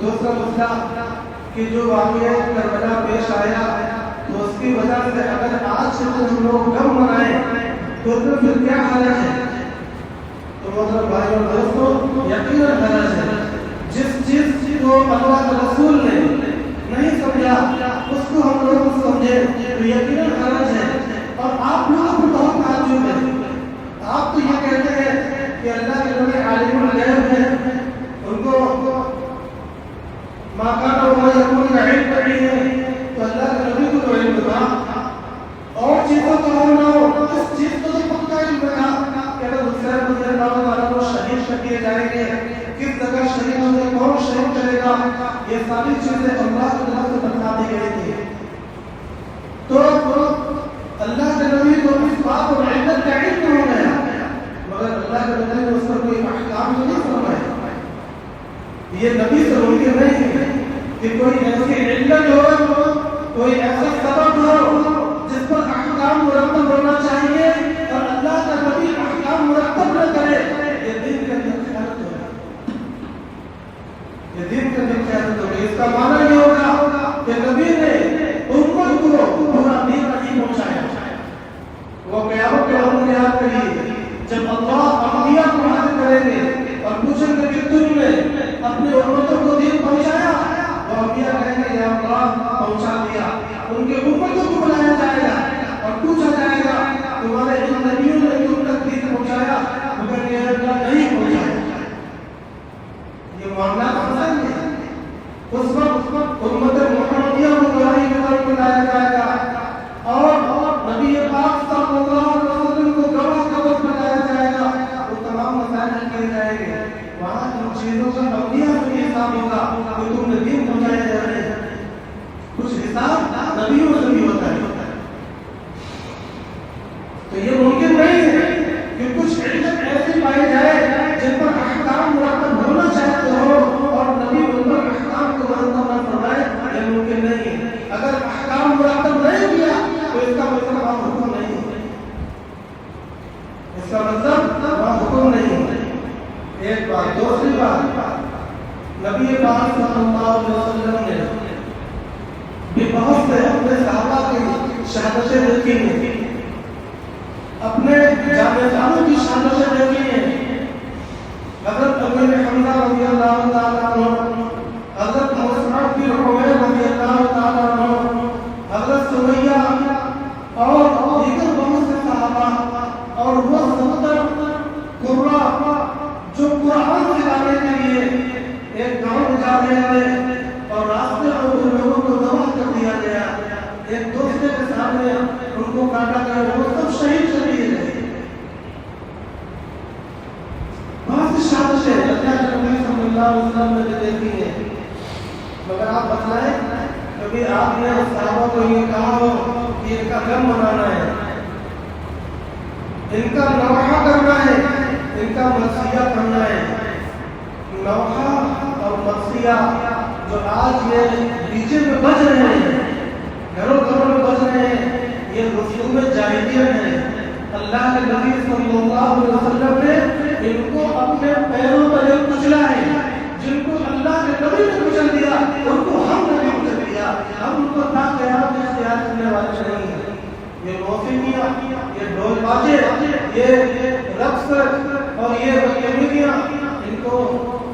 دوسرا مسئلہ کہ جو واقعہ کربلا پیش آیا تو اس کی وجہ سے اگر آج سے ہم لوگ غم منائیں تو پھر کیا حرج ہے؟ تو محترم بھائیوں اور دوستوں، یقیناً حرج ہے۔ جس چیز کو اللہ کے رسول نے نہیں سمجھا اس کو ہم لوگ سمجھے تو یقیناً حرج ہے۔ اور آپ لوگ کو بہت تعجب ہے، آپ تو یہ کہتے ہیں کہ اللہ کے نبی عالم الغیب ہیں، ان کو ماکان و یکون کا علم پڑی ہے، تو اللہ کے نبی کو تو علم تھا، اور چیزوں کا ہونا ہو اس چیز کو تو پکا علم تھا کہ اگر حسین رضی اللہ عنہ کو شہید کیے جائیں گے، کس جگہ شہید ہونے کون شہید کرے گا، یہ ساری چیزیں اللہ کی طرف سے بتا دی گئی تھی۔ تو اللہ کے نبی کو اس بات اور علت کا علم ہو گیا، مگر اللہ کے نبی نے اس پر کوئی احکام نہیں فرمایا۔ یہ نبی سے ممکن نہیں ہے کہ کوئی ایسی علت ہو، کوئی ایسا سبب ہو جس پر احکام مرتب ہونا چاہیے اور اللہ کا نبی احکام مرتب نہ کرے۔ یہ دین کے اندر خیانت ہوگا، یہ دین کے اندر خیانت ہوگی۔ اس کا معنی یہ ہوگا کہ نبی نے امت کو پورا دین نہیں پہنچایا۔ وہ قیامت کے وقت میں یاد کریے جب اللہ انبیاء کو حاضر کریں گے اور پوچھیں گے کہ تم نے اپنے امتوں کو دین پہنچایا، وہ انبیاء کہیں گے یا اللہ پہنچا دیا۔ ان کے امتوں کو بلایا جائے گا اور پوچھا جائے گا تمہارے ان نبیوں نے تم تک دین پہنچایا؟ مگر یہ اللہ نہیں پہنچایا۔ یہ معاملہ حسن ہے۔ اس وقت امت محمدیہ کو گواہی کے طور پر لایا جائے گا اور نبی پاک صلی اللہ علیہ وسلم کو گواہ کے طور پر لایا جائے گا۔ وہ تمام مسائل کیے جائیں گے، وہاں ان چیزوں کا انبیاء سے بھی حساب ہوگا کہ تم نے دین پہنچایا جا رہے ہیں۔ کچھ حساب نبیوں سے بھی ہوتا ہے۔ تو یہ ممکن نہیں ہے کہ کچھ علت ایسی پائی جائے جن پر احکام مرتب ہونا چاہتے ہو اور نبی ان پر احکام کو مرتب نہ فرمائے، یہ ممکن نہیں ہے۔ اگر احکام مرتب نہیں کیا تو اس کا مطلب وہاں حکم نہیں ہے، اس کا مطلب وہاں حکم نہیں ہے۔ ایک بات۔ دوسری بات، نبی پاک صلی اللہ علیہ وسلم نے بھی بہت سے اپنے صحابہ کی شہادتیں دیکھی ہیں، اپنے جانے والوں کی شہادتیں دیکھی ہیں۔ حضرت ابو حمزہ رضی اللہ تعالیٰ عنہ، حضرت مصعب بن عمیر رضی اللہ تعالیٰ عنہ، حضرت سمیہ اور دیگر بہت سے صحابہ اور وہ 70 قراء جو قرآن سکھانے کے لیے ایک گاؤں میں جا رہے تھے اور راستے میں ان لوگوں کو ذبح کر دیا گیا، ایک دوسرے کے سامنے ان کو کاٹا گیا، وہ سب شہید کر دیے گئے۔ بہت سی شہادتیں اللہ کے نبی صلی اللہ علیہ وسلم نے دیکھی ہیں، مگر آپ بتائیں کبھی آپ نے صحابہ کو یہ کہا ہو کہ ان کا غم منانا ہے، ان کا نوحہ کرنا ہے، ان کا مرثیہ پڑھنا ہے؟ نوحہ اور مرثیہ جو آج یہ ڈیجے میں بج رہے ہیں، گھروں گھروں میں بج رہے ہیں، یہ رسوم جاہلیت ہے۔ اللہ کے نبی صلی اللہ علیہ وسلم نے ان کو اپنے پیروں تلے کچلا ہے۔ جن کو اللہ کے نبی نے کچل دیا ان کو ہم نے بھی کچل دیا، ہم ان کو تا قیامت اختیار کرنے والے نہیں ہیں۔ یہ موسیقیاں، یہ ڈھول بازے، یہ رقص اور یہ بدتمیزیاں، ان کو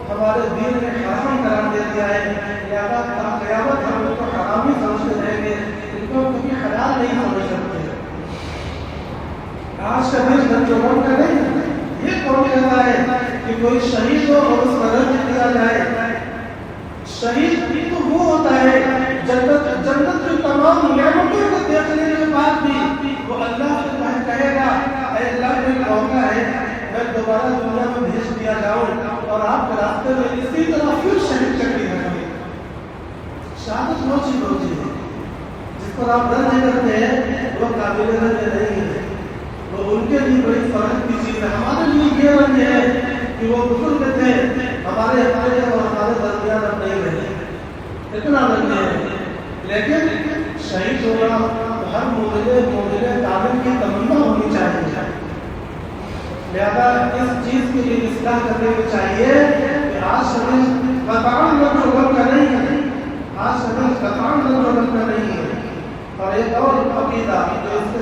ہمارے دین نے حرام قرار دے دیا ہے، لہذا تا قیامت ہم ان کو حرام ہی سمجھتے رہیں گے، ان کو کبھی حلال نہیں سمجھ سکتے۔ آج کا دن جو من کا نہیں ہے، یہ کون کہتا ہے کہ کوئی شہید ہو اور اس کا رنج کیا جائے؟ شہید بھی تو وہ ہوتا ہے جنت کی تمام نعمتوں کو دیکھنے کے بعد بھی وہ اللہ سے کہے گا اے اللہ میری موقع ہے میں دوبارہ دنیا میں بھیج دیا جاؤں اور آپ کے راستے میں اسی طرح پھر شہید کر دیا جائے۔ شہادت وہ چیز ہوتی ہے جس پر آپ رنج کرتے ہیں، وہ قابل رنج نہیں ہے، وہ ان کے لیے بڑی فرق کی چیز ہے۔ ہمارے لیے یہ رنج ہے کہ وہ بزرگ تھے، ہمارے اور ہمارے درمیان اب نہیں رہے، اتنا رنج ہے۔ لیکن شہید ہونا ہر مومن کامل کی تمنا ہونی چاہیے، لہذا اس چیز کے لیے اصلاح کرنے کی چاہیے کہ آج شریف مقام میں جو غم کا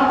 8